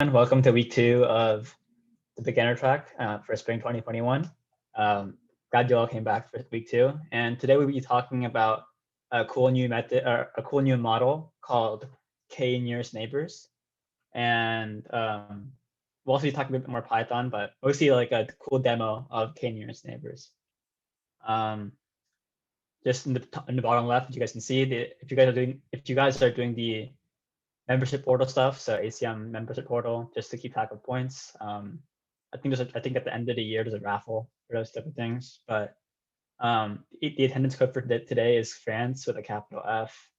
And welcome to week 2 of the beginner track for spring 2021. Glad you all came back for week 2. And today we'll be talking about a cool new method or a cool new model called K-nearest neighbors. And we'll also be talking a bit more Python, but mostly like a cool demo of K-nearest neighbors. Just in the bottom left, you guys can see if you guys are doing the membership portal stuff, so ACM membership portal, just to keep track of points. I think at the end of the year there's a raffle for those type of things. But the attendance code for today is France with a capital F.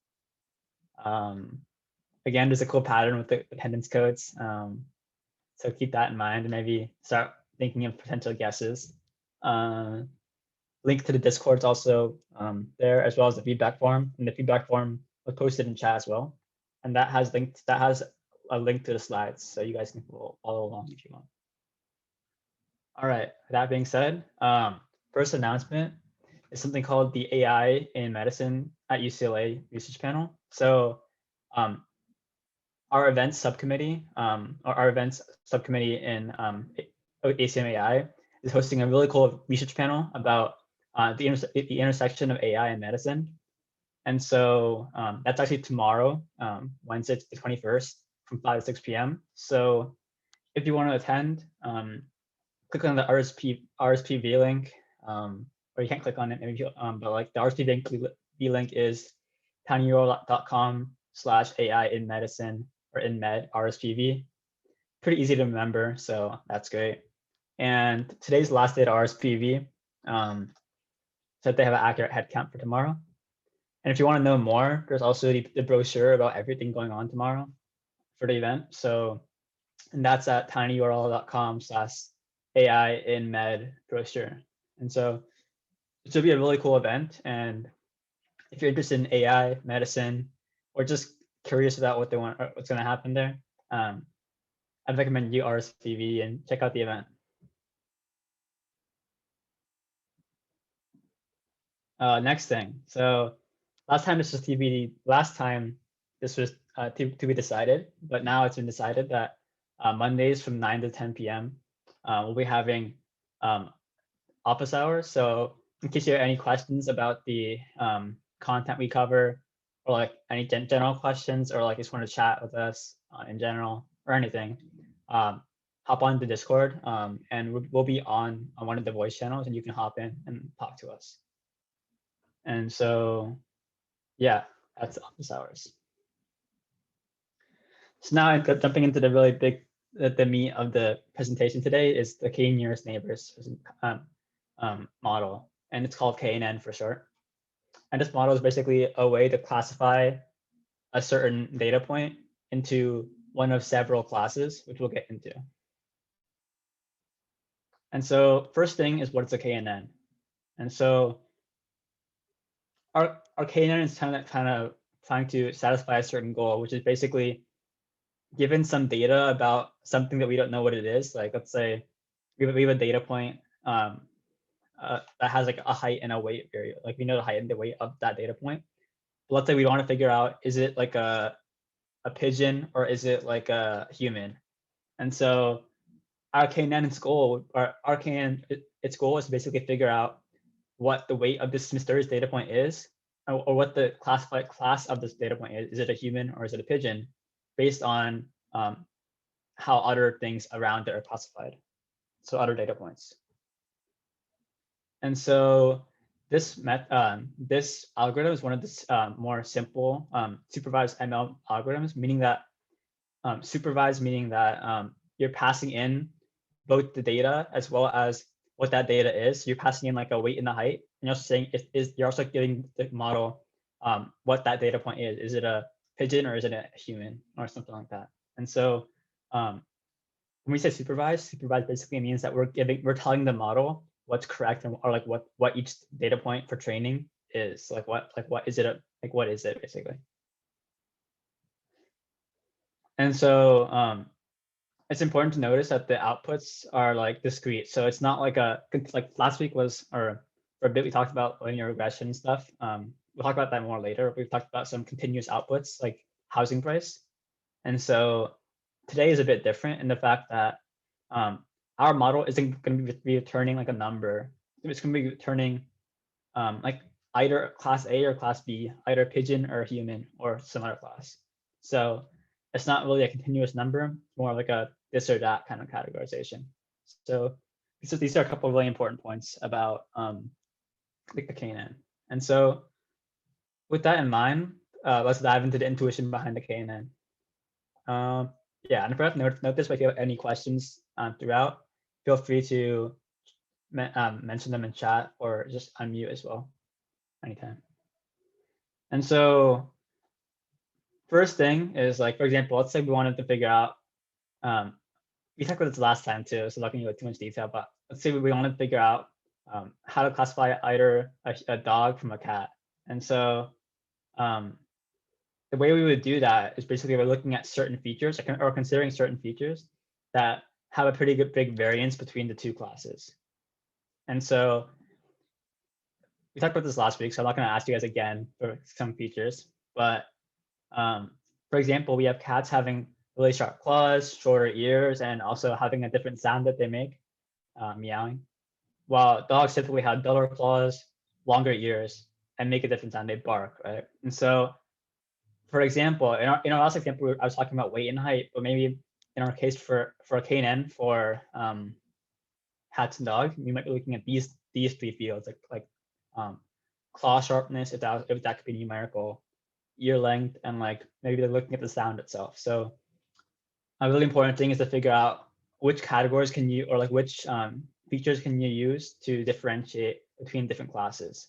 Again, there's a cool pattern with the attendance codes, so keep that in mind and maybe start thinking of potential guesses. Link to the Discord is also there, as well as the feedback form, and the feedback form was posted in chat as well. And that has a link to the slides, so you guys can follow along if you want. All right, that being said, first announcement is something called the AI in Medicine at UCLA research panel. So our events subcommittee, in ACM AI is hosting a really cool research panel about the intersection of AI and medicine. And so that's actually tomorrow, Wednesday, the 21st, from 5 to 6 p.m. So if you want to attend, click on the RSPV link, or you can't click on it, maybe, but like the RSPV link is tinyurl.com/AI in medicine or in med RSPV. Pretty easy to remember, so that's great. And today's the last day to RSPV, so that they have an accurate head count for tomorrow. And if you want to know more, there's also the brochure about everything going on tomorrow for the event. So, and that's at tinyurl.com/AI in med brochure. And so it should be a really cool event. And if you're interested in AI, medicine, or just curious about what's going to happen there, I'd recommend you RSVP and check out the event. Next thing. So last time this was TBD. Last time this was to be decided, but now it's been decided that Mondays from 9 to 10 p.m. We'll be having office hours. So in case you have any questions about the content we cover, or like any general questions, or like just want to chat with us in general or anything, hop on the Discord, and we'll be on one of the voice channels, and you can hop in and talk to us. And so, yeah, that's office hours. So now jumping into the really big, the meat of the presentation today is the K-nearest neighbors model, and it's called KNN for short. And this model is basically a way to classify a certain data point into one of several classes, which we'll get into. And so first thing is, what's a KNN? And so our KNN is kind of trying to satisfy a certain goal, which is basically given some data about something that we don't know what it is. Like, let's say we have a data point that has like a height and a weight variable. Like, we know the height and the weight of that data point. But let's say we want to figure out, is it like a pigeon or is it like a human? And so our KNN's goal, its goal is to basically figure out what the weight of this mysterious data point is, or what the classified class of this data point is. Is it a human or is it a pigeon, based on how other things around it are classified, so other data points. And so this algorithm is one of the more simple supervised ML algorithms, meaning that supervised meaning that you're passing in both the data as well as what that data is. You're passing in like a weight and a height, and you're saying you're also giving the model what that data point is. Is it a pigeon or is it a human or something like that? And so when we say supervised basically means that we're telling the model what's correct, or like what each data point for training is. Like what is it basically? And so it's important to notice that the outputs are like discrete. So it's not like last week was, or for a bit we talked about linear regression stuff. We'll talk about that more later. We've talked about some continuous outputs like housing price. And so today is a bit different in the fact that our model isn't going to be returning like a number. It's going to be returning like either class A or class B, either pigeon or human or some other class. So it's not really a continuous number, more like a this or that kind of categorization. So these are a couple of really important points about like the KNN. And so with that in mind, let's dive into the intuition behind the KNN. Yeah, and perhaps note this, but if you have any questions throughout, feel free to mention them in chat or just unmute as well anytime. And so first thing is like, for example, let's say we wanted to figure out, we talked about this last time too, so not going to go into too much detail, but let's say we wanted to figure out how to classify either a dog from a cat. And so the way we would do that is basically we're looking at certain features or considering certain features that have a pretty good big variance between the two classes. And so we talked about this last week, so I'm not going to ask you guys again for some features, but for example, we have cats having really sharp claws, shorter ears, and also having a different sound that they make, meowing, while dogs typically have duller claws, longer ears, and make a different sound, they bark, right? And so, for example, in our last example, I was talking about weight and height, but maybe in our case for a KNN for cats and dogs, we might be looking at these three fields, like claw sharpness, if that could be numerical, ear length, and like maybe they're looking at the sound itself. So a really important thing is to figure out which categories can you, or like which features can you use to differentiate between different classes.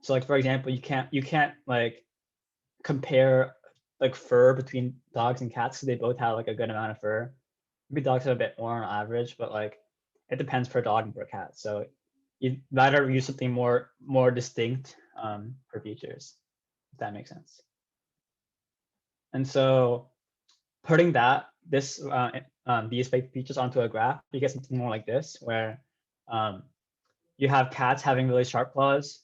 So like, for example, you can't like compare like fur between dogs and cats, so they both have like a good amount of fur. Maybe dogs have a bit more on average, but like it depends per dog and per cat. So you'd rather use something more distinct for features, if that makes sense. And so putting these features onto a graph, you get something more like this, where you have cats having really sharp claws,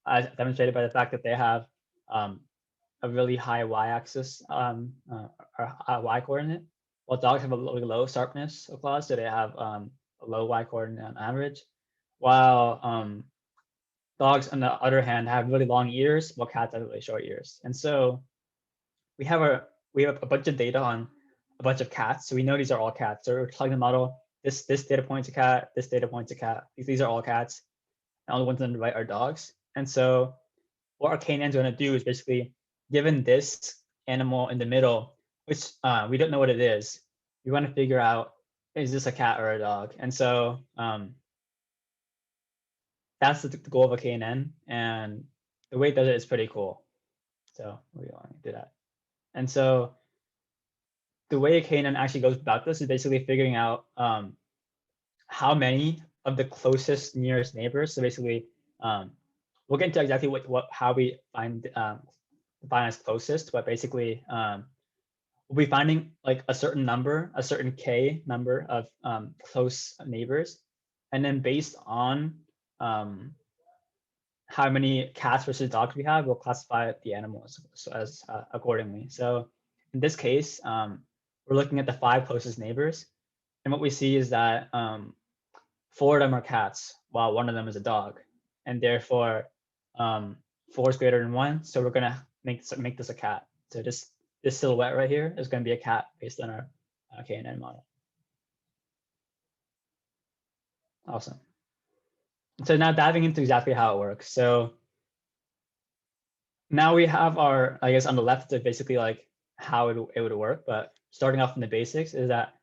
as demonstrated by the fact that they have a really high y-axis or y coordinate, while dogs have a really low sharpness of claws, so they have a low y coordinate on average, while dogs, on the other hand, have really long ears, while cats have really short ears. And so we have a bunch of data on a bunch of cats, so we know these are all cats. So we're telling the model this data point's a cat, this data point's a cat. These are all cats, and all the ones on the right are dogs. And so what our KNNs are going to do is basically, given this animal in the middle, which we don't know what it is, we want to figure out, is this a cat or a dog? And so that's the goal of a KNN, and the way it does it is pretty cool. So we want to do that. And so the way a KNN actually goes about this is basically figuring out how many of the closest nearest neighbors. So basically, we'll get into exactly how we define as closest, but basically we'll be finding like a certain K number of close neighbors, and then based on how many cats versus dogs we have, we'll classify the animals as accordingly. So in this case, we're looking at the 5 closest neighbors, and what we see is that 4 of them are cats, while 1 of them is a dog, and therefore 4 is greater than 1. So we're gonna make this a cat. So this silhouette right here is gonna be a cat based on our KNN model. Awesome. So now diving into exactly how it works. So now we have our, I guess on the left, is basically like how it would work, but starting off from the basics is that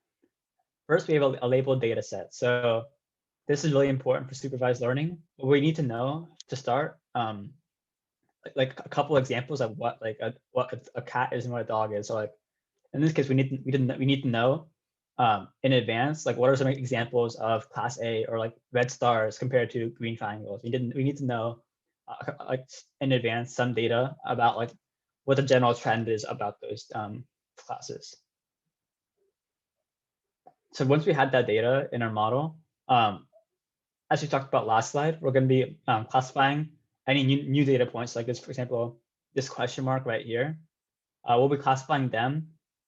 first we have a labeled data set. So this is really important for supervised learning. What we need to know to start, like a couple examples of what a cat is and what a dog is. So like in this case, we need to know in advance, like what are some examples of class A or like red stars compared to green triangles. We need to know like in advance some data about like what the general trend is about those classes. So once we had that data in our model, as we talked about last slide, we're going to be classifying any new data points like this. For example, this question mark right here, we'll be classifying them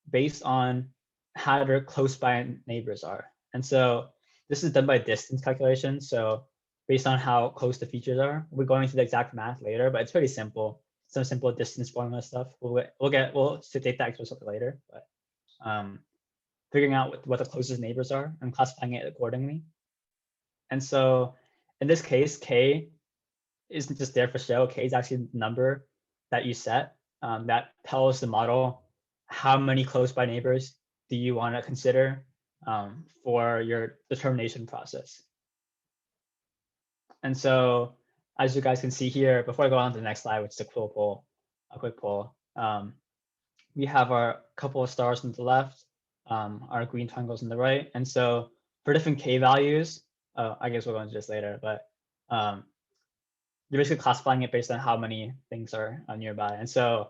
based on how their close by neighbors are. And so this is done by distance calculation. So based on how close the features are, we're going to the exact math later, but it's pretty simple. Some simple distance formula stuff. We'll state that explicitly later, but figuring out what the closest neighbors are and classifying it accordingly. And so in this case, K isn't just there for show. K is actually the number that you set that tells the model how many close by neighbors do you want to consider for your determination process. And so as you guys can see here, before I go on to the next slide, which is a quick poll, we have our couple of stars on the left, our green triangles on the right. And so for different K values, I guess we'll go into this later, but you're basically classifying it based on how many things are nearby. And so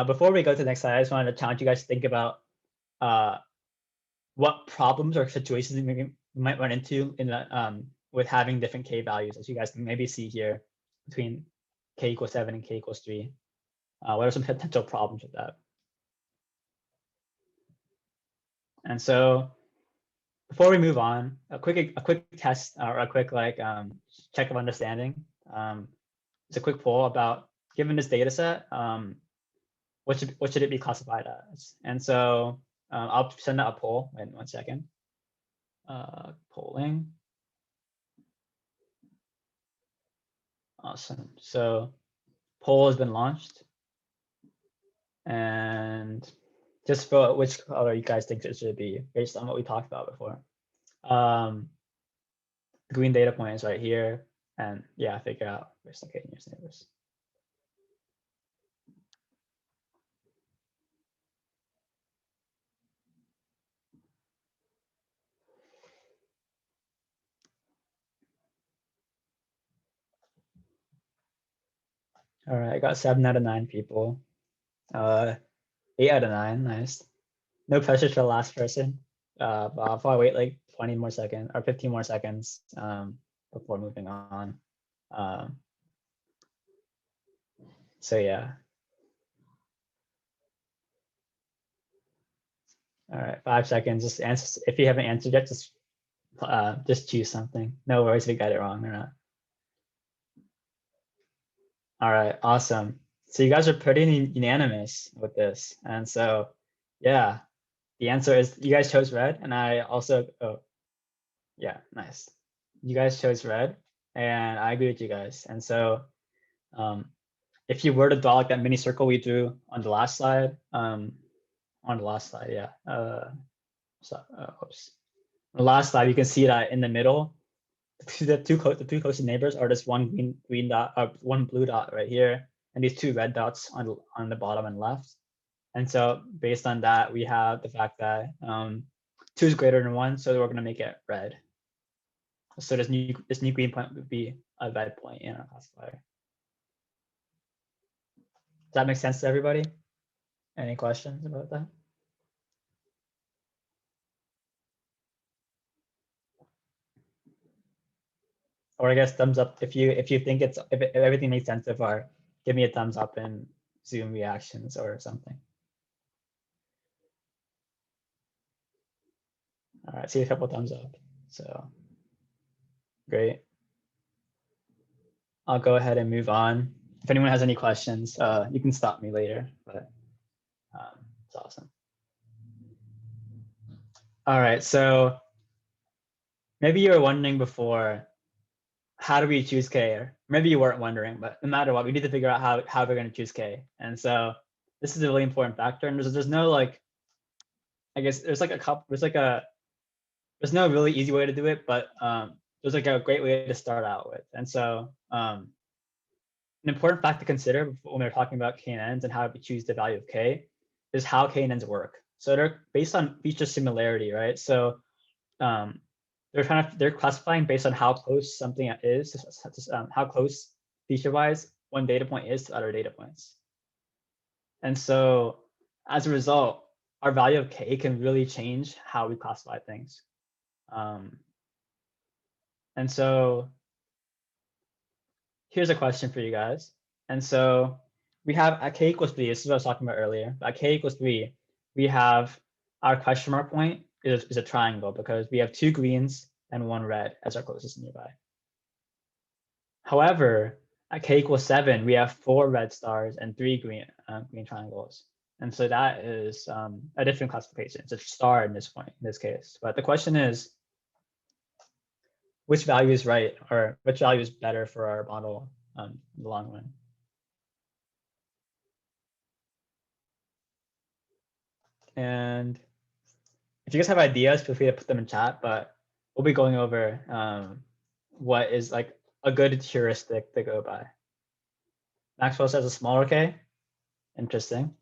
before we go to the next slide, I just wanted to challenge you guys to think about what problems or situations you might run into in the with having different K values, as you guys can maybe see here between K equals 7 and K equals 3. What are some potential problems with that? And so before we move on, a quick test or a quick check of understanding. It's a quick poll about, given this data set, what should it be classified as? And so I'll send out a poll in 1 second. Polling. Awesome. So poll has been launched. And just for which color you guys think it should be based on what we talked about before. The green data point is right here. And yeah, figure out where's locating your neighbors. All right, I got 7 out of 9 people. 8 out of 9, nice. No pressure to the last person. But I'll probably wait like 20 more seconds or 15 more seconds before moving on. So yeah. All right, 5 seconds. Just answer. If you haven't answered yet, just choose something. No worries if you got it wrong or not. All right, awesome. So you guys are pretty unanimous with this. And so, yeah, the answer is you guys chose red. And I also, yeah, nice. You guys chose red and I agree with you guys. And so if you were to draw like that mini circle we drew on the last slide, yeah. Oops. The last slide, you can see that in the middle, the two closest neighbors are this one green dot, one blue dot right here, and these 2 red dots on the bottom and left. And so based on that, we have the fact that 2 is greater than 1, so we're going to make it red. So this new green point would be a red point in our classifier. Does that make sense to everybody? Any questions about that? Or I guess thumbs up if you think if everything makes sense so far. Give me a thumbs up in Zoom reactions or something. All right, see a couple thumbs up. So great. I'll go ahead and move on. If anyone has any questions, you can stop me later, but it's awesome. All right, so maybe you were wondering before, how do we choose K? Or maybe you weren't wondering, but no matter what, we need to figure out how we're going to choose K. And so this is a really important factor. And there's no like, I guess there's like a couple, there's no really easy way to do it, but there's like a great way to start out with. And so an important fact to consider when we're talking about KNNs and how we choose the value of K is how KNNs work. So they're based on feature similarity, right? So they're classifying based on how close something is, how close feature-wise one data point is to other data points. And so as a result, our value of K can really change how we classify things. And so here's a question for you guys. And so we have at K equals 3, this is what I was talking about earlier. At K equals 3, we have our question mark point is a triangle because we have 2 greens and 1 red as our closest nearby. However, at k equals 7, we have 4 red stars and 3 green triangles. And so that is a different classification. It's a star in this case. But the question is, which value is right, or which value is better for our model in the long run? And if you guys have ideas, feel free to put them in chat, but we'll be going over what is like a good heuristic to go by. Maxwell says a smaller k. Interesting.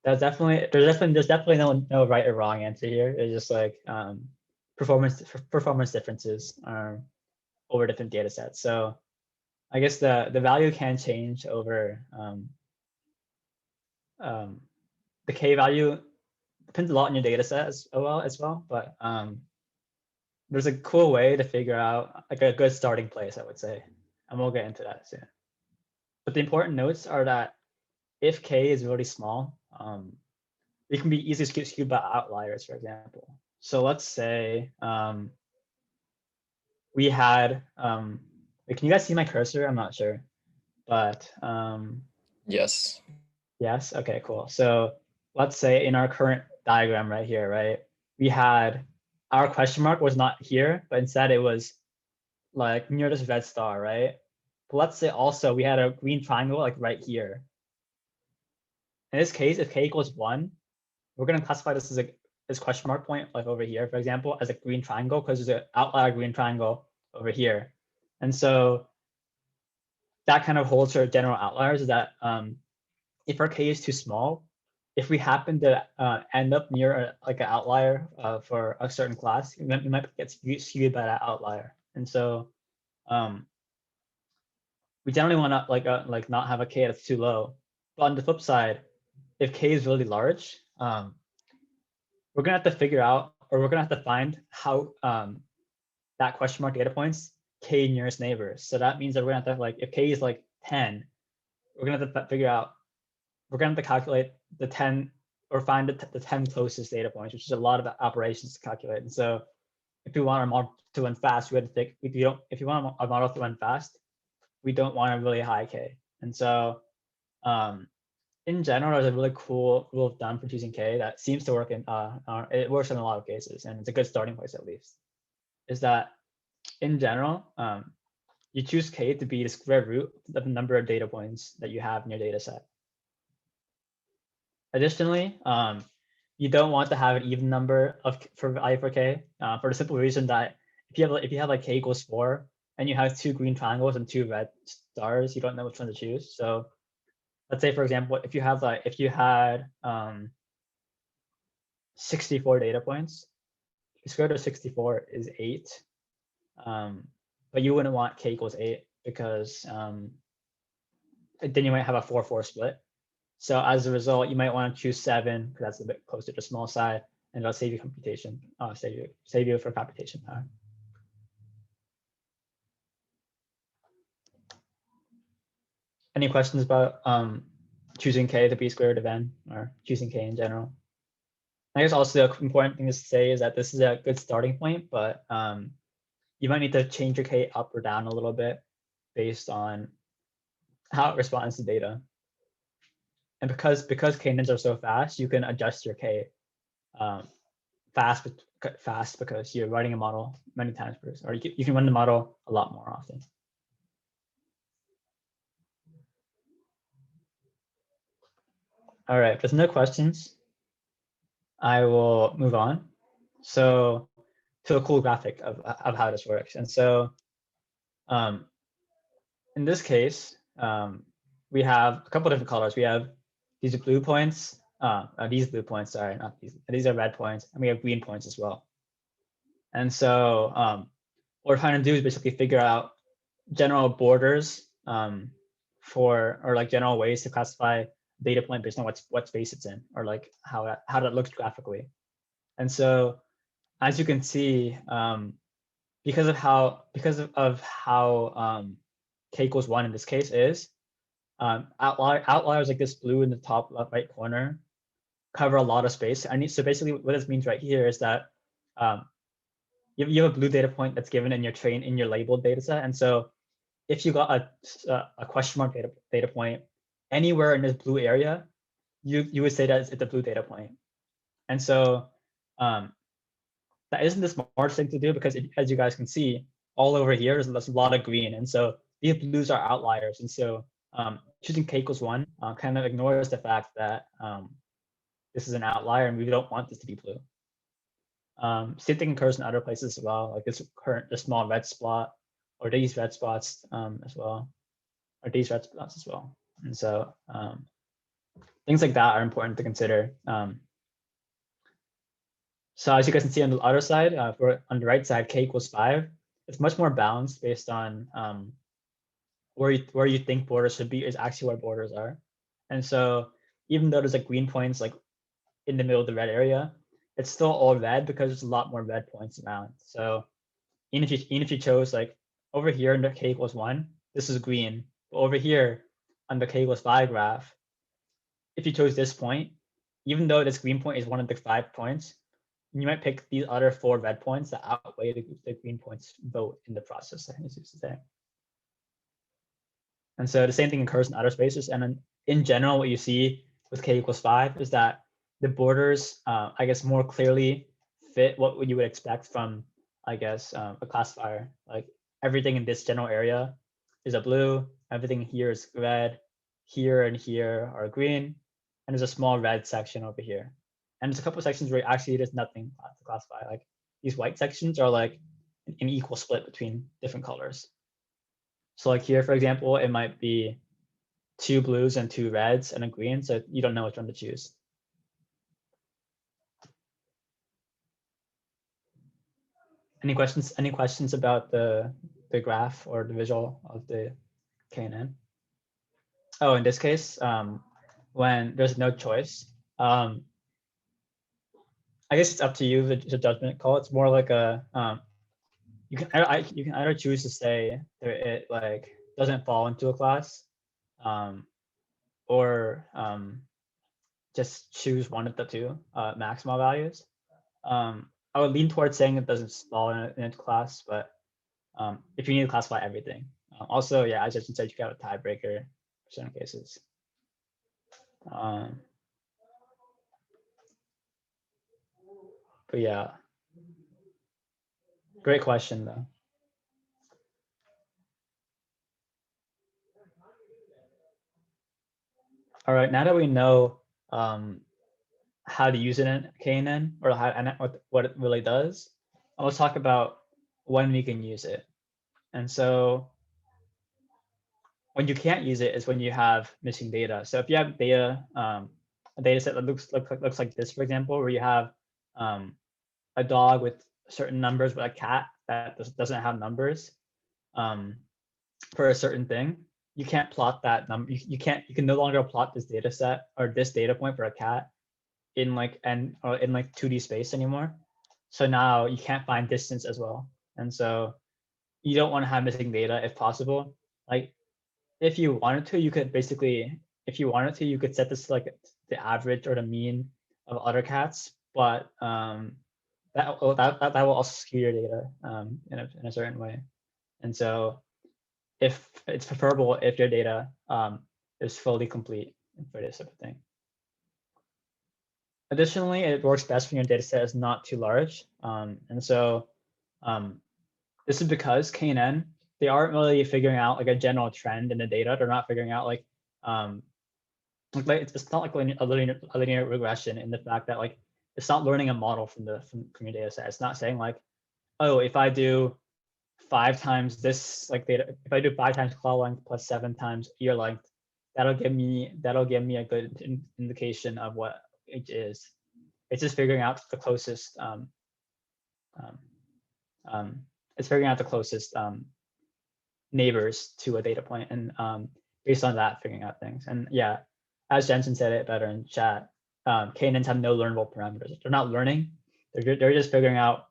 There's definitely no right or wrong answer here. It's just like performance differences over different data sets. So I guess the value can change over the k value depends a lot on your data set as well. But there's a cool way to figure out like a good starting place, I would say, and we'll get into that soon. But the important notes are that if k is really small, it can be easily skewed by outliers, for example. So let's say we had, can you guys see my cursor? I'm not sure, but yes. Yes, okay, cool. So let's say in our current diagram right here, right, we had our question mark was not here, but instead it was like near this red star, right? But let's say also we had a green triangle like right here. In this case, if k equals 1, we're going to classify this as this question mark point, like over here, for example, as a green triangle because there's an outlier green triangle over here. And so that kind of holds for general outliers is that if our k is too small, if we happen to end up near like an outlier for a certain class, we might get skewed by that outlier. And so we generally want to like not have a k that's too low. But on the flip side, if k is really large, we're gonna have to figure out, or we're gonna have to find how that question mark data points k nearest neighbors. So that means that we're gonna have to like, if k is like 10, we're gonna have to figure out, we're gonna have to calculate the 10 or find the 10 closest data points, which is a lot of operations to calculate. And so if we want our model to run fast, we have to think, if you want our model to run fast, we don't want a really high k. And so in general, there's a really cool rule of thumb for choosing k that seems to work it works in a lot of cases, and it's a good starting place at least, is that in general, you choose k to be the square root of the number of data points that you have in your data set. Additionally, you don't want to have an even number for value for k for the simple reason that if you have like k equals 4 and you have 2 green triangles and 2 red stars, you don't know which one to choose. So let's say, for example, if you had 64 data points, the square root of 64 is 8, but you wouldn't want k equals 8 because then you might have a 4-4 split. So as a result, you might want to choose 7 because that's a bit closer to small side, and it'll save you computation. Save you for computation time. Any questions about choosing k to be square root of n, or choosing k in general? I guess also the important thing to say is that this is a good starting point, but you might need to change your k up or down a little bit based on how it responds to data. And because KNNs are so fast, you can adjust your k fast because you're running a model many times per, or you can run the model a lot more often. All right, if there's no questions, I will move on. So to a cool graphic of how this works. And so in this case, we have a couple different colors. We have these blue points, sorry, not these. These are red points, and we have green points as well. And so what we're trying to do is basically figure out general borders or like general ways to classify data point based on what space it's in, or like how that looks graphically. And so as you can see, because of how k equals 1 in this case is outliers like this blue in the top left right corner cover a lot of space. So basically what this means right here is that you have a blue data point that's given in your labeled data set. And so if you got a question mark data point anywhere in this blue area, you would say that it's a blue data point. And so that isn't the smartest thing to do, because as you guys can see, all over here there's a lot of green. And so these blues are outliers. And so choosing k equals 1 kind of ignores the fact that this is an outlier and we don't want this to be blue. Same thing occurs in other places as well, like this small red spot, or these red spots as well, or these red spots as well. And so things like that are important to consider. So as you guys can see on the other side, on the right side, k equals 5, it's much more balanced based on where you think borders should be is actually where borders are. And so even though there's like green points like in the middle of the red area, it's still all red because there's a lot more red points around. So even if you chose like over here under k equals 1, this is green. But over here on the k equals 5 graph, if you chose this point, even though this green point is one of the 5 points, you might pick these other 4 red points that outweigh the green points vote in the process, as used to say. And so the same thing occurs in other spaces. And then in general, what you see with k equals 5 is that the borders, I guess, more clearly fit what you would expect from, I guess, a classifier. Like everything in this general area is a blue, everything here is red, here and here are green, and there's a small red section over here. And there's a couple of sections where actually there's nothing to classify. Like these white sections are like an equal split between different colors. So like here, for example, it might be 2 blues and 2 reds and a green, so you don't know which one to choose. Any questions? Any questions about the graph or the visual of the KNN? Oh, in this case, when there's no choice, I guess it's up to you, the judgment call. It's more like a you can either choose to say that it like doesn't fall into a class, or just choose one of the two maximal values. I would lean towards saying it doesn't fall into class, but if you need to classify everything. Also, yeah, as Justin said, you can have a tiebreaker for certain cases. But yeah, great question though. All right, now that we know how to use it in KNN, or what it really does, let's talk about when we can use it. And so when you can't use it is when you have missing data. So if you have data, a data set that looks like this, for example, where you have a dog with certain numbers, but a cat that doesn't have numbers for a certain thing, you can't plot that number. You can no longer plot this data set or this data point for a cat in like 2D space anymore. So now you can't find distance as well. And so you don't want to have missing data if possible. Like if you wanted to, you could basically, you could set this like the average or the mean of other cats, but that will also skew your data in a certain way. And so if it's preferable if your data is fully complete for this type of thing. Additionally, it works best when your data set is not too large. And so this is because KNN, they aren't really figuring out like a general trend in the data. They're not figuring out like it's not like a linear regression in the fact that like it's not learning a model from your data set. It's not saying like, oh, if I do 5 times this like data, if I do 5 times claw length plus 7 times ear length, that'll give me a good indication of what age is. It's just figuring out the closest it's figuring out the closest neighbors to a data point, and based on that, figuring out things. And yeah, as Jensen said it better in chat, KNNs have no learnable parameters. They're not learning. They're just figuring out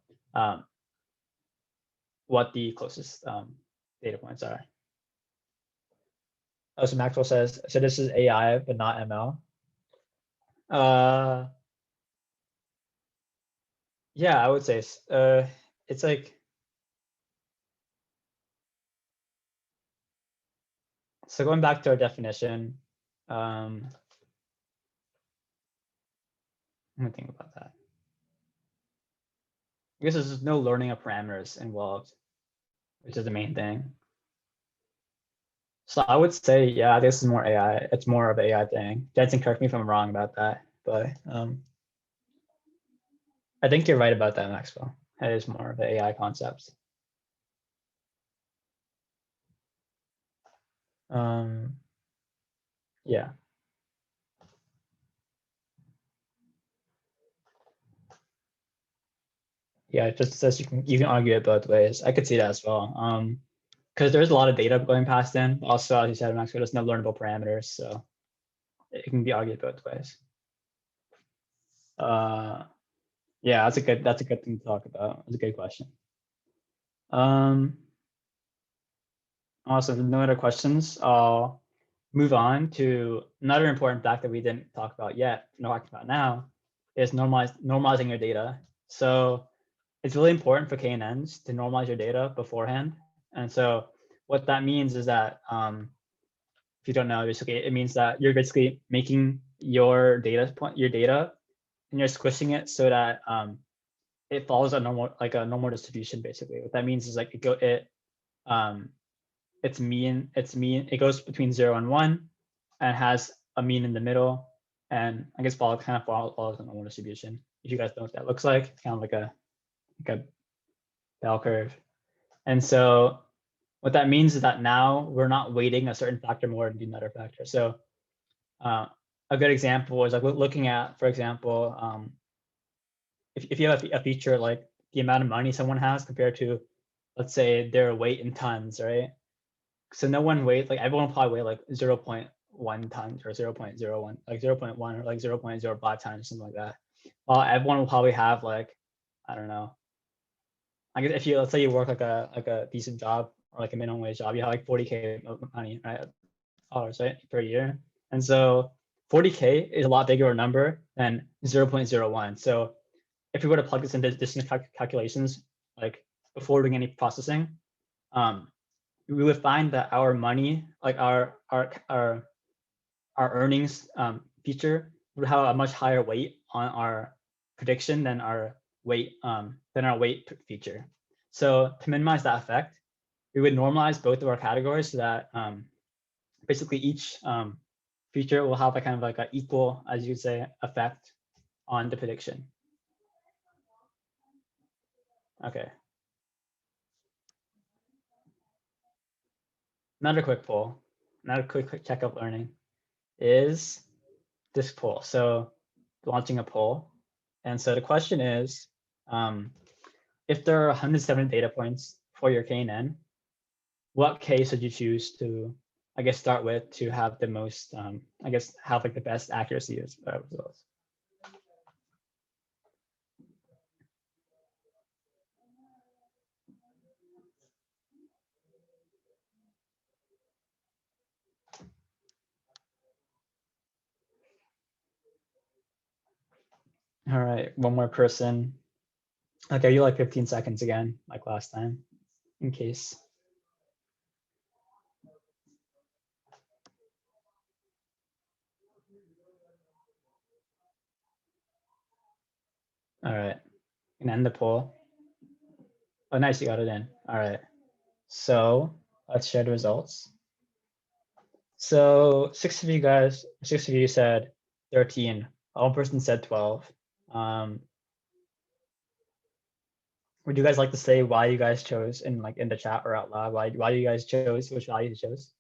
what the closest data points are. Oh, so Maxwell says, so this is AI, but not ML. Yeah, I would say it's like, so going back to our definition, let me think about that. I guess there's no learning of parameters involved, which is the main thing. So I would say, yeah, this is more AI. It's more of an AI thing. Jensen, correct me if I'm wrong about that, but I think you're right about that, Maxwell. It is more of an AI concept. Yeah. Yeah, it just says you can argue it both ways. I could see that as well. Because there's a lot of data going past in. Also, as you said, Maxwell, there's no learnable parameters, so it can be argued both ways. Yeah, that's a good thing to talk about. That's a good question. Also, if no other questions, I'll move on to another important fact that we didn't talk about yet, no talking about now, is normalizing your data. So it's really important for KNNs to normalize your data beforehand. And so what that means is that if you don't know, basically it means that you're basically making your data and you're squishing it so that it follows a normal distribution. Basically, what that means is like it's mean. It goes between 0 and 1, and has a mean in the middle, and I guess follows a normal distribution. If you guys know what that looks like, it's kind of like a bell curve. And so what that means is that now we're not weighting a certain factor more than another factor. So a good example is like looking at, for example, if you have a feature like the amount of money someone has compared to, let's say, their weight in tons, right? So no one weighs, like everyone will probably weigh like 0.1 tons or 0.01, like 0.1 or like 0.05 tons, something like that. While everyone will probably have like, I don't know. I guess if you, let's say you work like a decent job or like a minimum wage job, you have like 40K money, right? Dollars, right, per year. And so 40K is a lot bigger a number than 0.01. So if we were to plug this into distance calculations, like before doing any processing, we would find that our money, like our earnings feature, would have a much higher weight on our prediction than our weight feature. So to minimize that effect, we would normalize both of our categories so that basically each feature will have a kind of like an equal, as you say, effect on the prediction. Okay. Another quick poll, another quick check of learning is this poll. So launching a poll. And so the question is, if there are 170 data points for your KNN, what case would you choose to, I guess, start with to have the most, I guess, have like the best accuracy as results? All right, one more person. I'll give you like 15 seconds again, like last time, in case. All right, and end the poll. Oh, nice, you got it in. All right, so let's share the results. So six of you said 13. One person said 12. Would you guys like to say why you guys chose in the chat or out loud? Why you guys chose, which value you chose?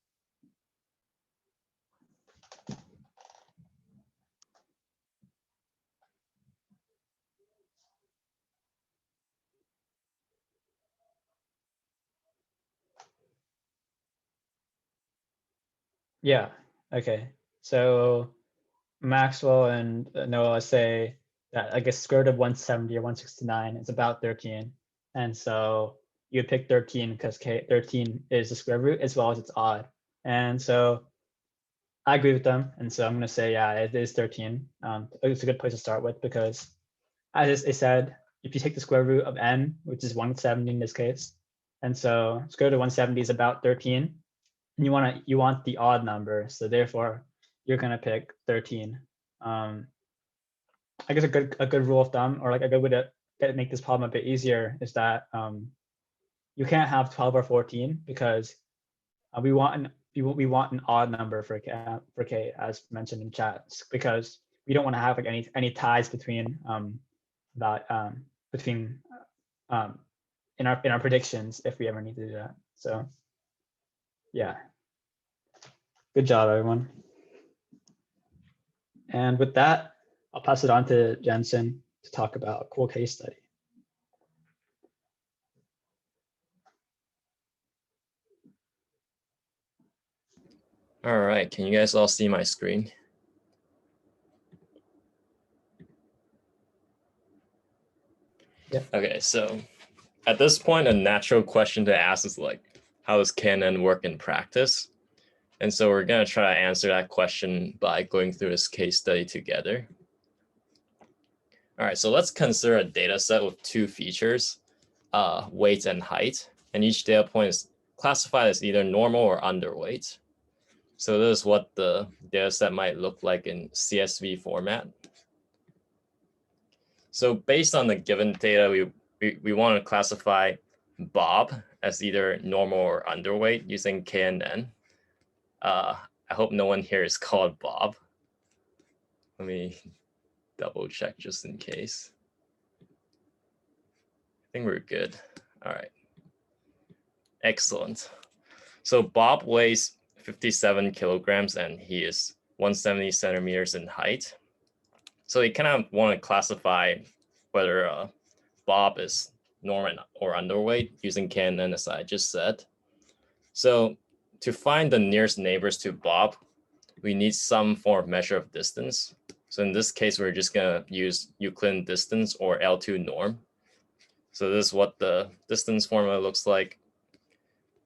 Yeah. Okay. So Maxwell and Noah say that I guess square root of 170 or 169 is about 13, and so you pick 13 because 13 is the square root as well as it's odd, and so I agree with them. And so I'm going to say, yeah, it is 13. It's a good place to start with because, as I said, if you take the square root of n, which is 170 in this case, and so square root of 170 is about 13, and you want the odd number, so therefore you're going to pick 13. I guess a good rule of thumb, or like a good way to make this problem a bit easier, is that you can't have 12 or 14 because we want an odd number for k, as mentioned in chat, because we don't want to have like any ties between in our predictions if we ever need to do that. So yeah, good job everyone. And with that, I'll pass it on to Jensen to talk about a cool case study. All right, can you guys all see my screen? Yeah. Okay, so at this point, a natural question to ask is like, how does KNN work in practice? And so we're gonna try to answer that question by going through this case study together. All right, so let's consider a data set with two features, weight and height, and each data point is classified as either normal or underweight. So this is what the data set might look like in CSV format. So based on the given data, we want to classify Bob as either normal or underweight using KNN. I hope no one here is called Bob. Let me double check just in case. I think we're good. All right. Excellent. So Bob weighs 57 kilograms and he is 170 centimeters in height. So you kind of want to classify whether Bob is normal or underweight using KNN, as I just said. So to find the nearest neighbors to Bob, we need some form of measure of distance. So in this case, we're just going to use Euclidean distance or L2 norm. So this is what the distance formula looks like.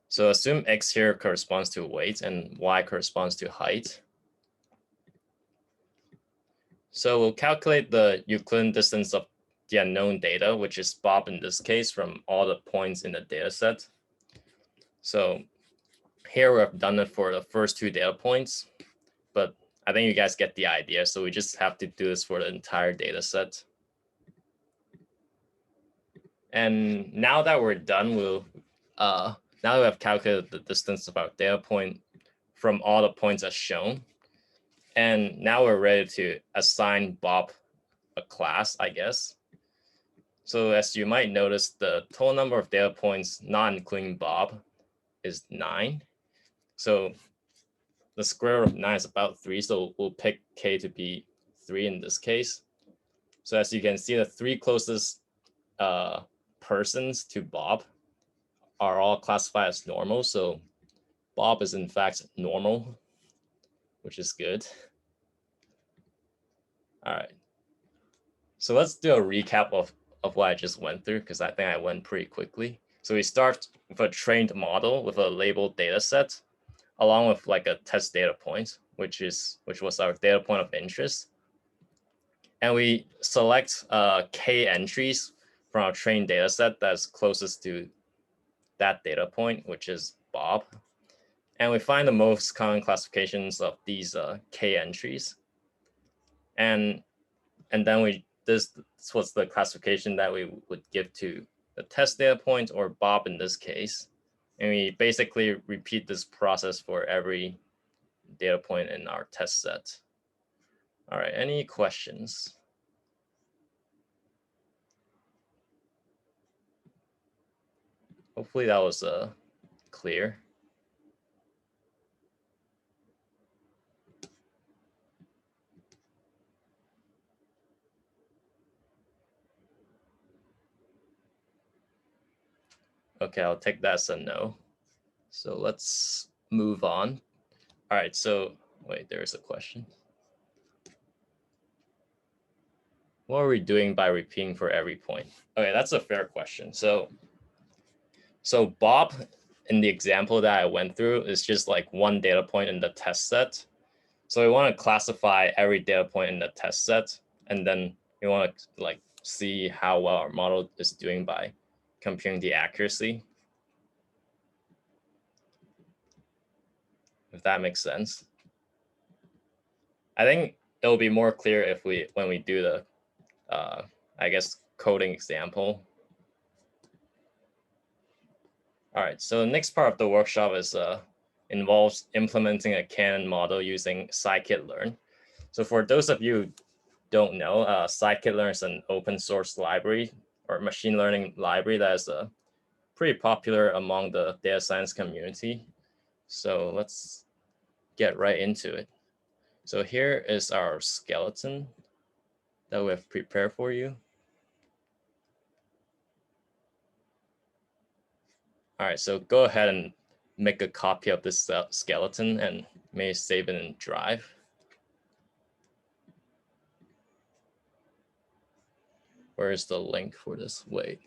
So assume x here corresponds to weight and y corresponds to height. So we'll calculate the Euclidean distance of the unknown data, which is Bob in this case, from all the points in the data set. So here we've done it for the first two data points, but I think you guys get the idea. So we just have to do this for the entire data set. And now that we're done, now that we have calculated the distance of our data point from all the points as shown, and now we're ready to assign Bob a class, I guess. So as you might notice, the total number of data points, not including Bob, is 9. So the square root of 9 is about 3. So we'll pick k to be 3 in this case. So as you can see, the 3 closest persons to Bob are all classified as normal. So Bob is in fact normal, which is good. All right. So let's do a recap of what I just went through, because I think I went pretty quickly. So we start with a trained model with a labeled data set, along with like a test data point, which was our data point of interest. And we select k entries from our trained data set that's closest to that data point, which is Bob. And we find the most common classifications of these k entries. And then this was the classification that we would give to the test data point, or Bob in this case. And we basically repeat this process for every data point in our test set. All right, any questions? Hopefully that was clear. Okay, I'll take that as a no. So let's move on. All right, so wait, there's a question. What are we doing by repeating for every point? Okay, that's a fair question. So Bob, in the example that I went through, is just like one data point in the test set. So we want to classify every data point in the test set, and then we want to like see how well our model is doing by computing the accuracy. If that makes sense. I think it'll be more clear if when we do the I guess coding example. All right, so the next part of the workshop is involves implementing a KNN model using scikit-learn. So for those of you who don't know, scikit-learn is an open source library or machine learning library that is pretty popular among the data science community. So let's get right into it. So here is our skeleton that we have prepared for you. All right, so go ahead and make a copy of this skeleton and may save it in Drive. Where is the link for this? Wait.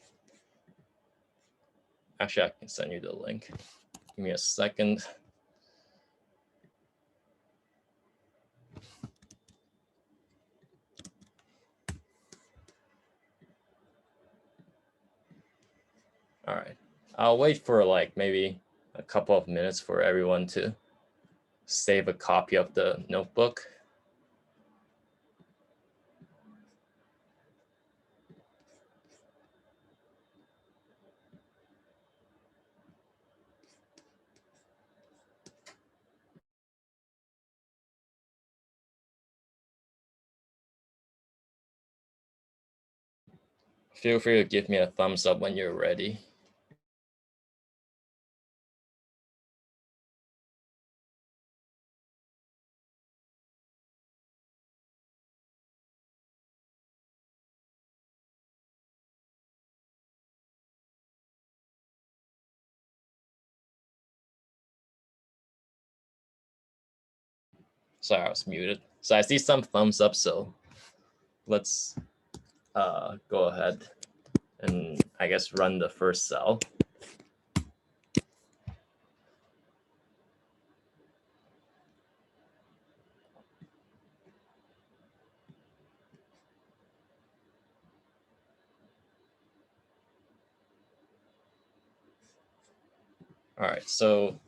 Actually, I can send you the link. Give me a second. All right, I'll wait for like maybe a couple of minutes for everyone to save a copy of the notebook. Feel free to give me a thumbs up when you're ready. Sorry, I was muted. So I see some thumbs up, so let's go ahead and I guess run the first cell. All right, so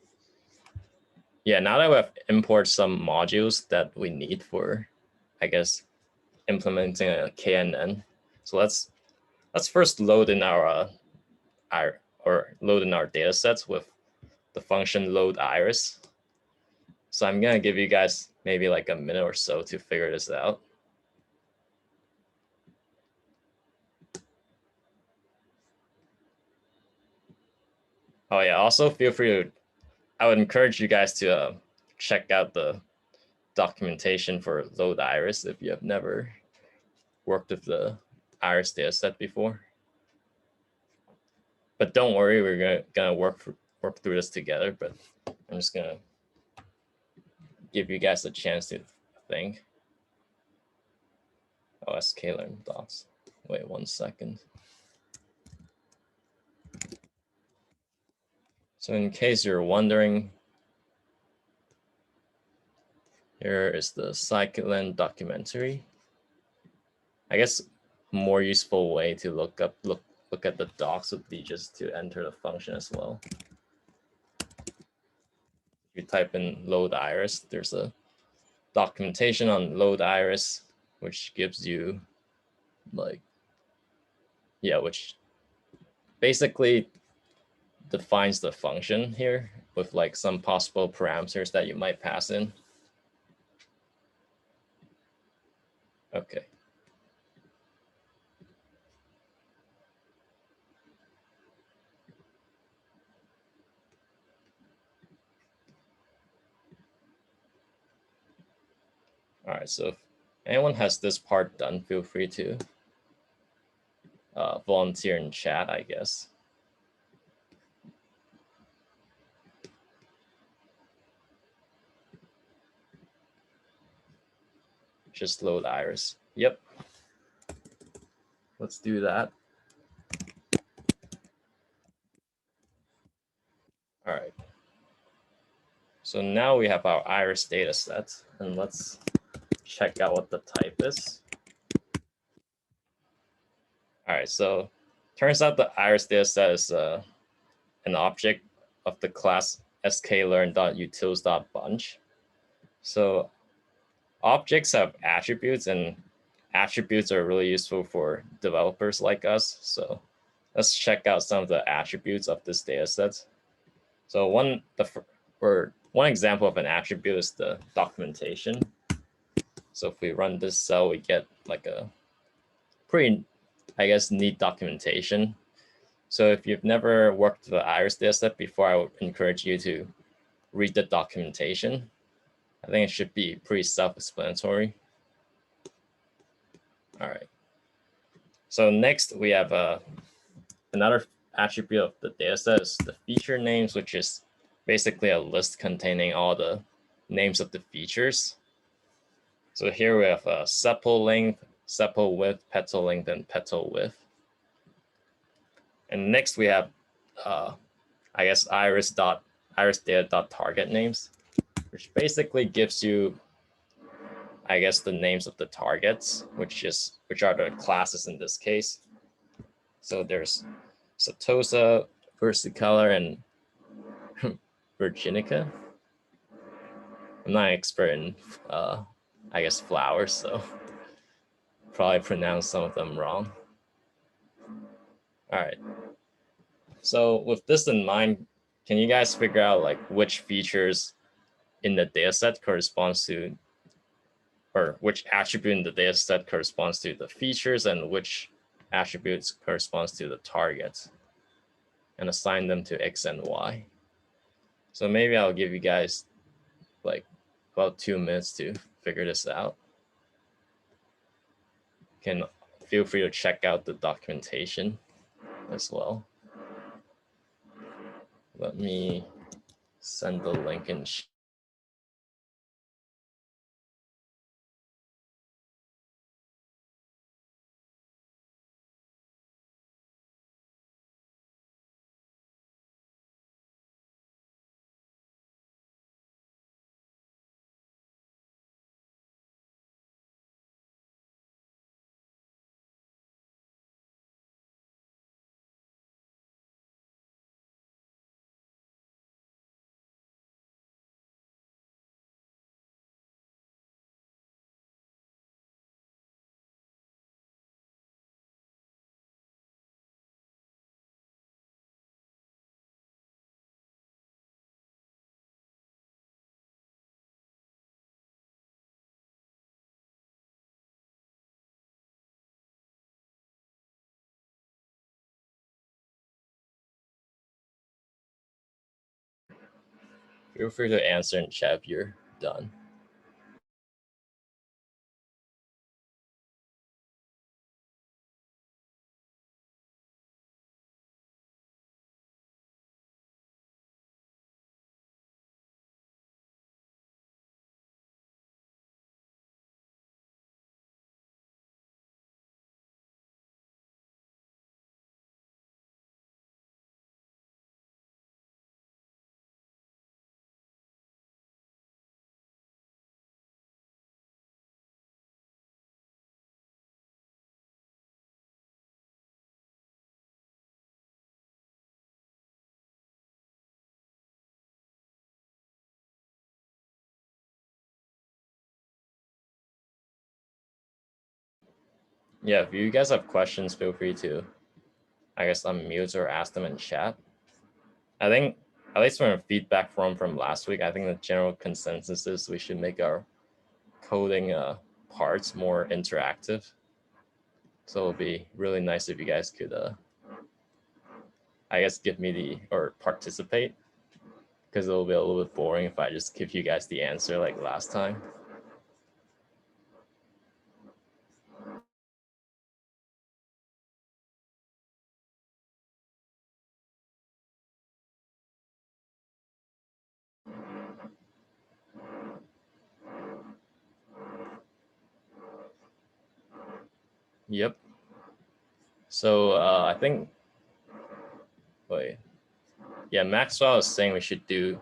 yeah, now that we have imported some modules that we need for, I guess, implementing a KNN. So let's first load in our data sets with the function load iris. So I'm gonna give you guys maybe like a minute or so to figure this out. Oh yeah, also feel free to, I would encourage you guys to check out the documentation for load iris if you have never worked with the iris data set before. But don't worry, we're gonna work through this together, but I'm just gonna give you guys a chance to think. Oh, sklearn docs. Wait 1 second. So in case you're wondering, here is the scikit-learn documentary. I guess a more useful way to look at the docs would be just to enter the function as well. If you type in load iris, there's a documentation on load iris, which gives you like, yeah, which basically defines the function here with like some possible parameters that you might pass in. Okay. All right, so if anyone has this part done, feel free to volunteer in chat, I guess. Just load iris. Yep. Let's do that. All right. So now we have our iris data set, and let's check out what the type is. All right, so turns out the iris data set is an object of the class sklearn.utils.bunch. So objects have attributes, and attributes are really useful for developers like us. So let's check out some of the attributes of this data set. So one example of an attribute is the documentation. So if we run this cell, we get like a pretty, I guess, neat documentation. So if you've never worked with the iris dataset before, I would encourage you to read the documentation. I think it should be pretty self-explanatory. All right. So next we have another attribute of the dataset is the feature names, which is basically a list containing all the names of the features. So here we have sepal length, sepal width, petal length, and petal width. And next we have, I guess, iris data.target names, which basically gives you, I guess, the names of the targets, which are the classes in this case. So there's Setosa, versicolor, and virginica. I'm not an expert in, I guess, flowers, so probably pronounced some of them wrong. All right. So with this in mind, can you guys figure out like which features in the dataset corresponds to, or which attribute in the dataset corresponds to the features and which attributes corresponds to the targets, and assign them to X and Y? So maybe I'll give you guys like about 2 minutes to figure this out. You can feel free to check out the documentation as well. Let me send the link in. Feel free to answer in chat if you're done. Yeah, if you guys have questions, feel free to, I guess, unmute or ask them in chat. I think, at least from feedback from last week, I think the general consensus is we should make our coding parts more interactive. So it'll be really nice if you guys could, I guess, give me or participate, because it'll be a little bit boring if I just give you guys the answer like last time. Yep. So I think, wait, yeah, Maxwell is saying we should do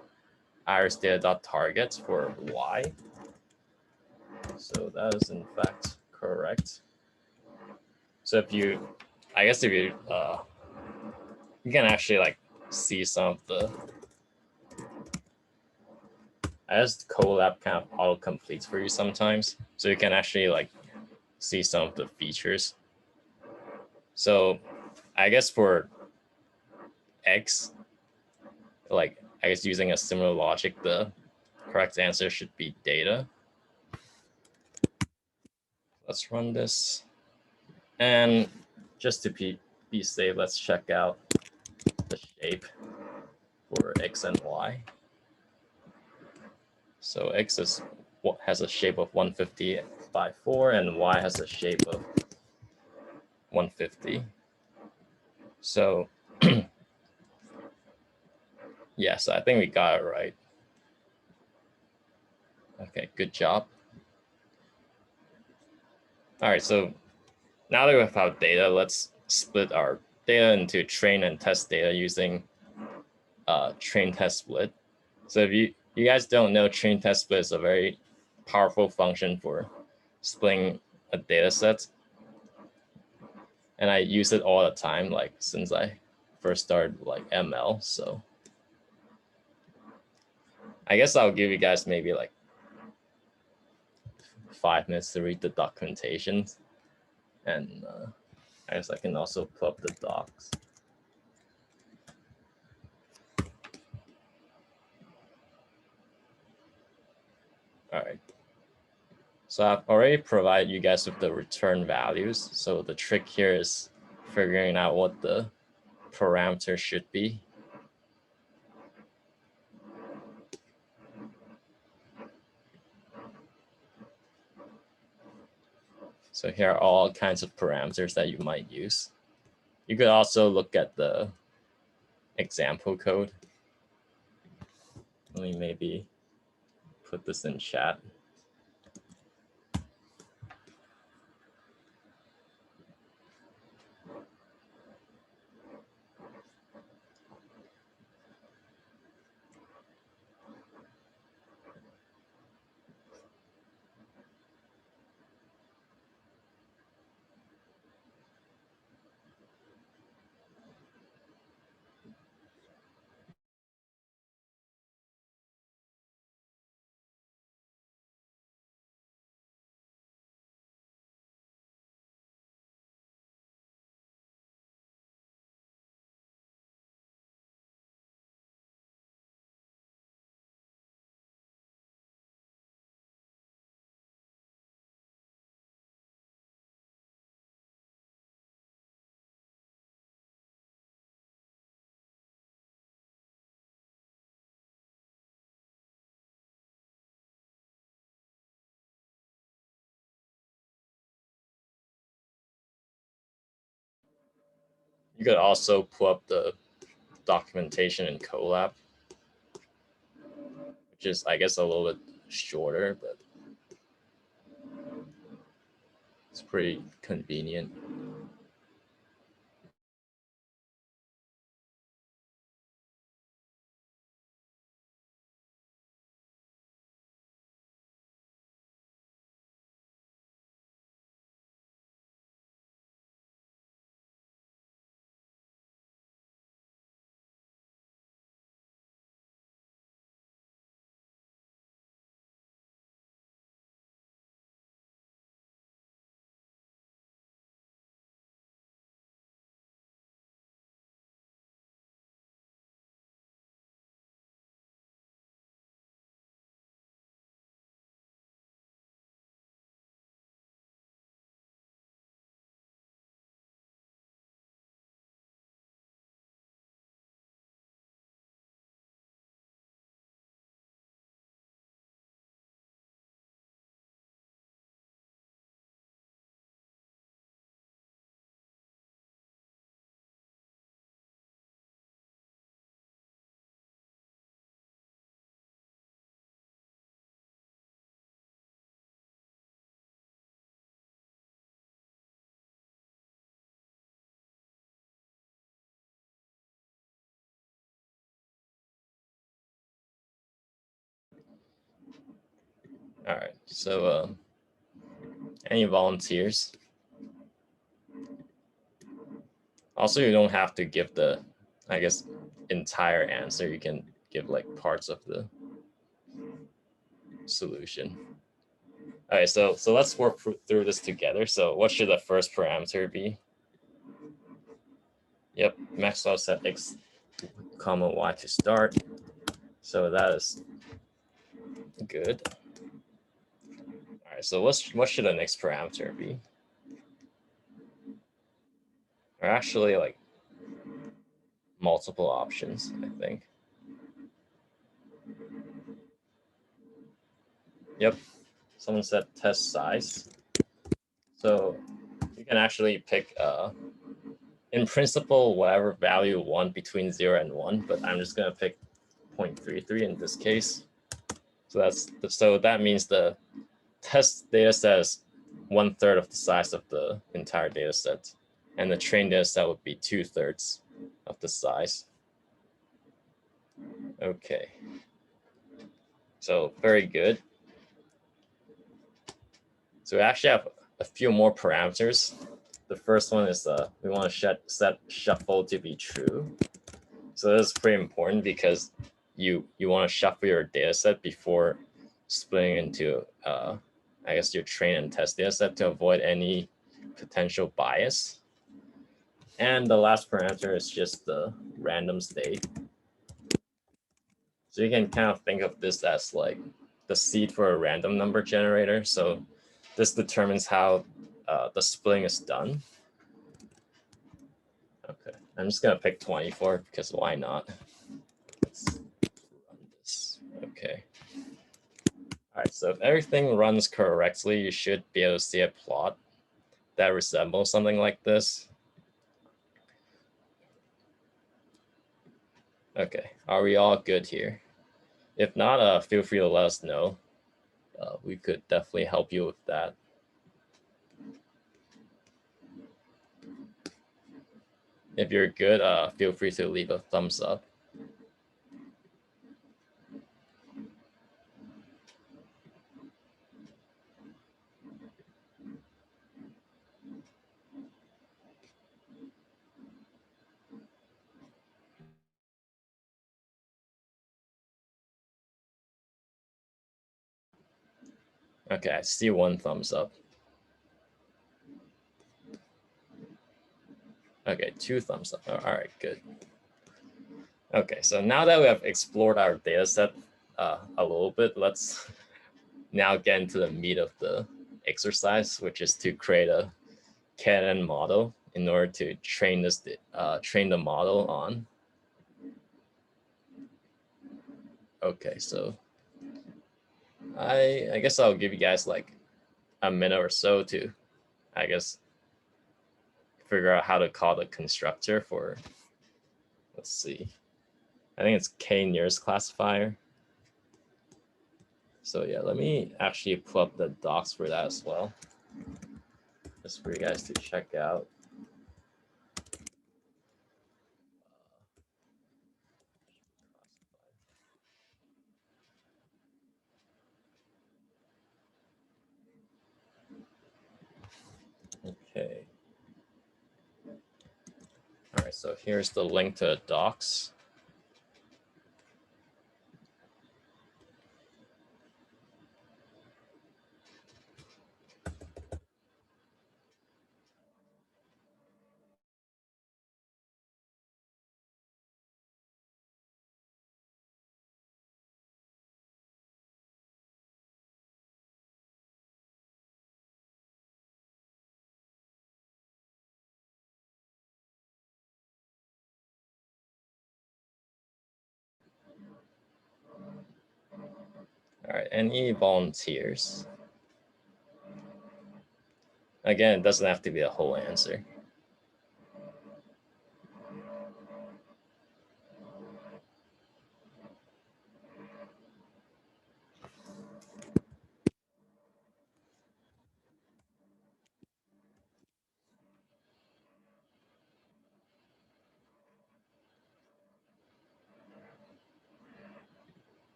iris data.target for y. So that is in fact correct. So if you, I guess if you, you can actually like see some of the, I guess Colab kind of auto completes for you sometimes. So you can actually like see some of the features. So I guess for X, like I guess using a similar logic, the correct answer should be data. Let's run this. And just to be safe, let's check out the shape for X and Y. So X is what has a shape of 150 by 4, and Y has a shape of 150. So yeah, so I think we got it right. Okay, good job. All right, so now that we have our data, let's split our data into train and test data using train test split. So if you guys don't know, train test split is a very powerful function for splitting a data set. And I use it all the time, like since I first started like ML. So I guess I'll give you guys maybe like 5 minutes to read the documentation. And I guess I can also pull up the docs. All right. So I've already provided you guys with the return values. So the trick here is figuring out what the parameter should be. So here are all kinds of parameters that you might use. You could also look at the example code. Let me maybe put this in chat. You could also pull up the documentation in Colab, which is, I guess, a little bit shorter, but it's pretty convenient. All right, so any volunteers? Also, you don't have to give the, I guess, entire answer. You can give like parts of the solution. All right, so let's work through this together. So what should the first parameter be? Yep, Maxwell set x comma y to start. So that is good. All right, so what should the next parameter be? Or actually like multiple options, I think. Yep, someone said test size. So you can actually pick, in principle, whatever value you want between 0 and 1, but I'm just going to pick 0.33 in this case. So that means the test data set is 1/3 of the size of the entire data set, and the trained data set would be 2/3 of the size. Okay, so very good. So we actually have a few more parameters. The first one is we want to set shuffle to be true. So this is pretty important because you want to shuffle your data set before splitting into I guess your train and test data set to avoid any potential bias. And the last parameter is just the random state. So you can kind of think of this as like the seed for a random number generator. So this determines how the splitting is done. Okay, I'm just gonna pick 24 because why not? Let's run this. Okay. All right, so if everything runs correctly, you should be able to see a plot that resembles something like this. Okay, are we all good here? If not, feel free to let us know. We could definitely help you with that. If you're good, feel free to leave a thumbs up. Okay, I see one thumbs up. Okay, 2 thumbs up. All right, good. Okay, so now that we have explored our data set a little bit, let's now get into the meat of the exercise, which is to create a KNN model in order to train the model on. Okay, so I guess I'll give you guys like a minute or so to, I guess, figure out how to call the constructor for, let's see, I think it's K-NNs classifier. So yeah, let me actually pull up the docs for that as well, just for you guys to check out. Okay. All right, so here's the link to the docs. All right, any volunteers? Again, it doesn't have to be a whole answer.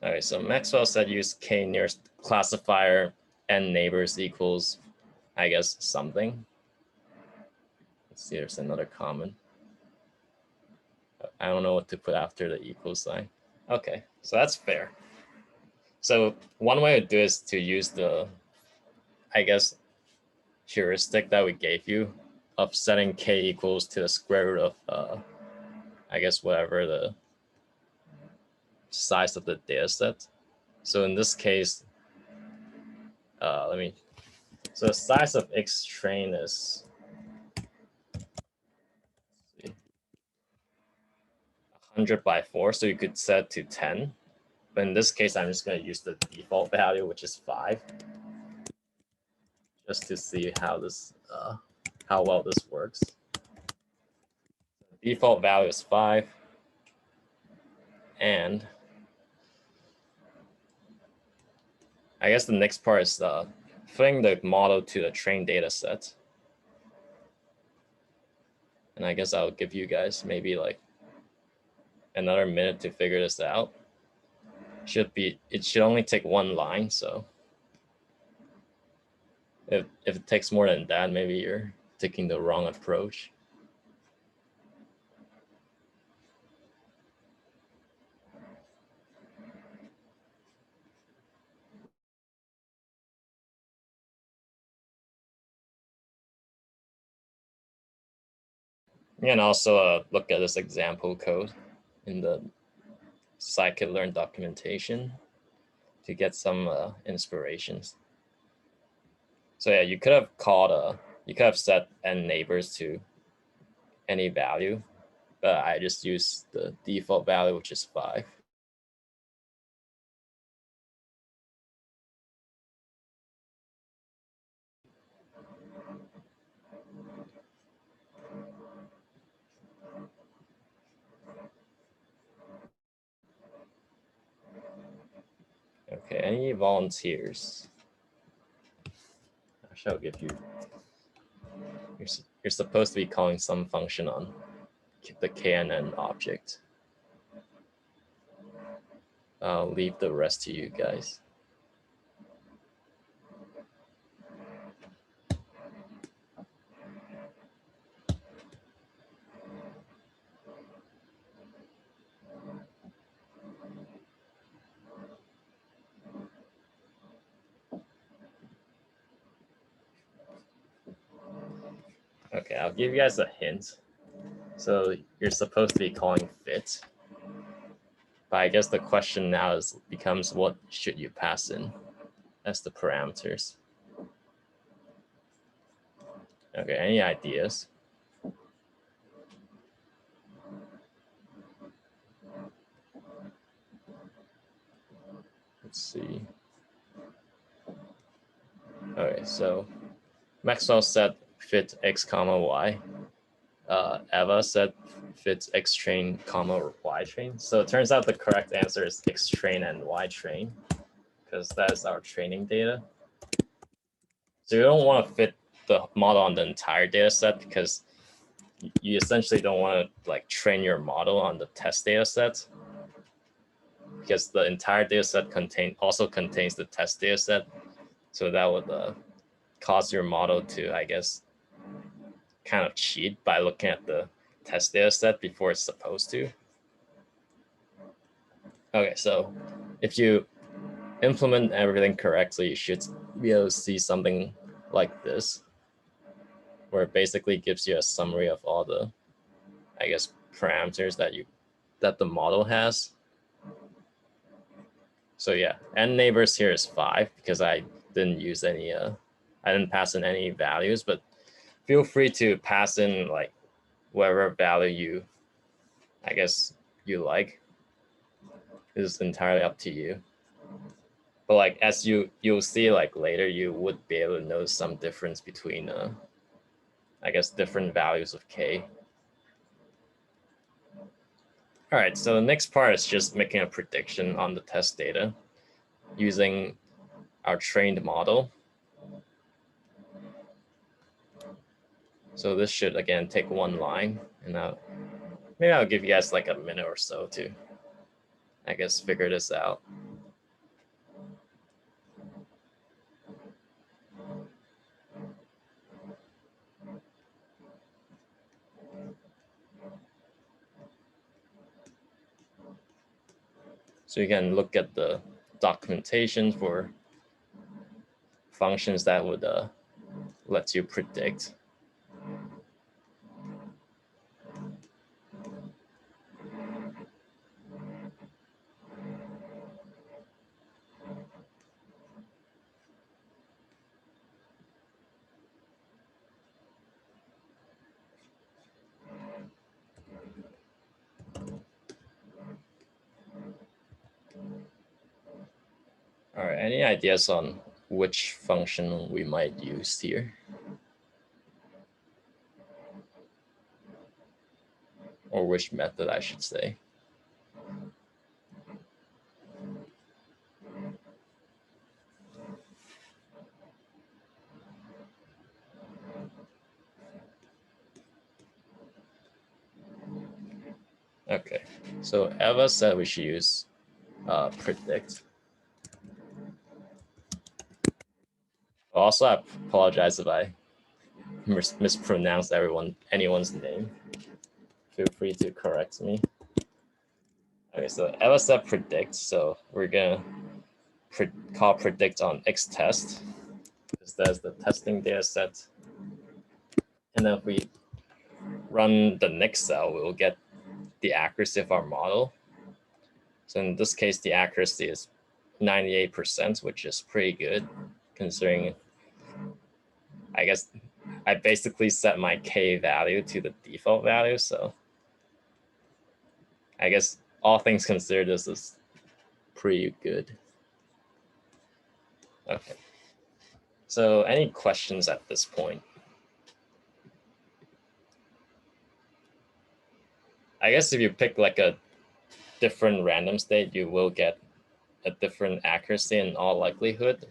All right, so Maxwell said use k nearest classifier n neighbors equals, I guess, something. Let's see, there's another comment. I don't know what to put after the equal sign. Okay, so that's fair. So one way to do is to use the, I guess, heuristic that we gave you of setting k equals to the square root of, I guess, whatever the size of the data set. So in this case, so the size of X train is 100 by 4, so you could set to 10. But in this case, I'm just going to use the default value, which is 5, just to see how this, how well this works. The default value is 5, and I guess the next part is fitting the model to the trained data set. And I guess I'll give you guys maybe like another minute to figure this out. It should only take one line, so if it takes more than that, maybe you're taking the wrong approach. And also look at this example code in the scikit-learn documentation to get some inspirations. So yeah, you could have set n neighbors to any value, but I just used the default value, which is 5. Okay, any volunteers? I shall give you. You're supposed to be calling some function on the KNN object. I'll leave the rest to you guys. Okay, I'll give you guys a hint. So you're supposed to be calling fit. But I guess the question now becomes what should you pass in as the parameters? Okay, any ideas? Let's see. Okay, so Maxwell said fit x comma y. Eva said fit x train comma y train. So it turns out the correct answer is x train and y train, because that is our training data. So you don't want to fit the model on the entire data set, because you essentially don't want to like train your model on the test data set, because the entire data set also contains the test data set. So that would cause your model to, I guess, kind of cheat by looking at the test data set before it's supposed to. Okay, so if you implement everything correctly, you should be able to see something like this, where it basically gives you a summary of all the, I guess, parameters that the model has. So yeah, n neighbors here is 5 because I didn't use any, I didn't pass in any values, but feel free to pass in like whatever value you, I guess, you like. This is entirely up to you. But like as you'll see like later, you would be able to notice some difference between I guess different values of k. All right, so the next part is just making a prediction on the test data using our trained model. So this should again take one line, and maybe I'll give you guys like a minute or so to, I guess, figure this out. So you can look at the documentation for functions that would let you predict. All right, any ideas on which function we might use here? Or which method, I should say. Okay, so Eva said we should use predict. Also, I apologize if I mispronounced anyone's name. Feel free to correct me. Okay, so Eva said predict, so we're gonna call predict on X test, because that's the testing data set. And then if we run the next cell, we'll get the accuracy of our model. So in this case, the accuracy is 98%, which is pretty good considering, I guess I basically set my K value to the default value. So I guess all things considered, this is pretty good. Okay. So any questions at this point? I guess if you pick like a different random state, you will get a different accuracy in all likelihood.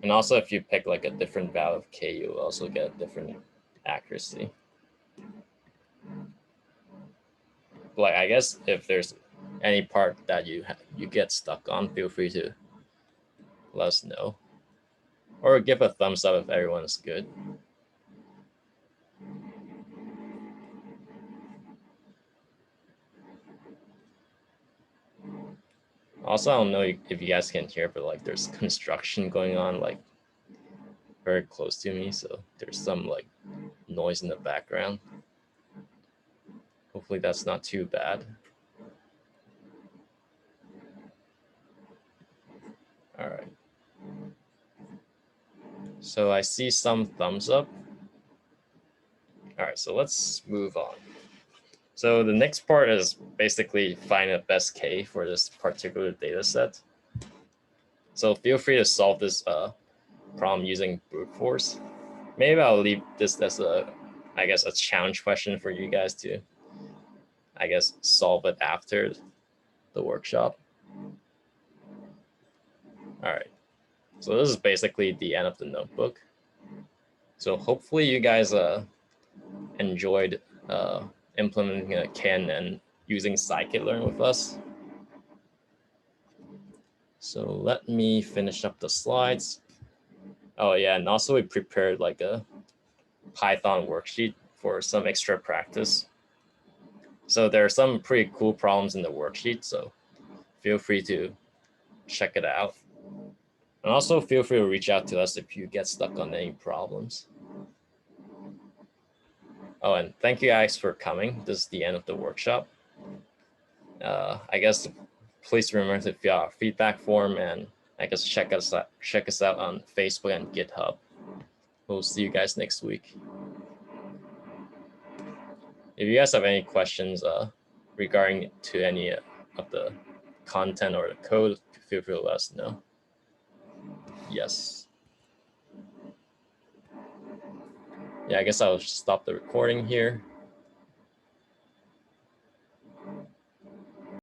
And also if you pick like a different value of K, you will also get a different accuracy. Like, I guess if there's any part that you get stuck on, feel free to let us know. Or give a thumbs up if everyone's good. Also, I don't know if you guys can hear, but like there's construction going on like very close to me. So there's some like noise in the background. Hopefully that's not too bad. All right. So I see some thumbs up. All right, so let's move on. So the next part is basically find the best K for this particular data set. So feel free to solve this problem using brute force. Maybe I'll leave this as I guess a challenge question for you guys to, I guess, solve it after the workshop. All right, so this is basically the end of the notebook. So hopefully you guys enjoyed implementing a KNN using scikit-learn with us. So let me finish up the slides. Oh yeah, and also we prepared like a Python worksheet for some extra practice. So there are some pretty cool problems in the worksheet, so feel free to check it out. And also feel free to reach out to us if you get stuck on any problems. Oh, and thank you guys for coming. This is the end of the workshop. I guess please remember to fill out our feedback form, and I guess check us out on Facebook and GitHub. We'll see you guys next week. If you guys have any questions regarding to any of the content or the code, feel free to let us know. Yes. Yeah, I guess I'll stop the recording here.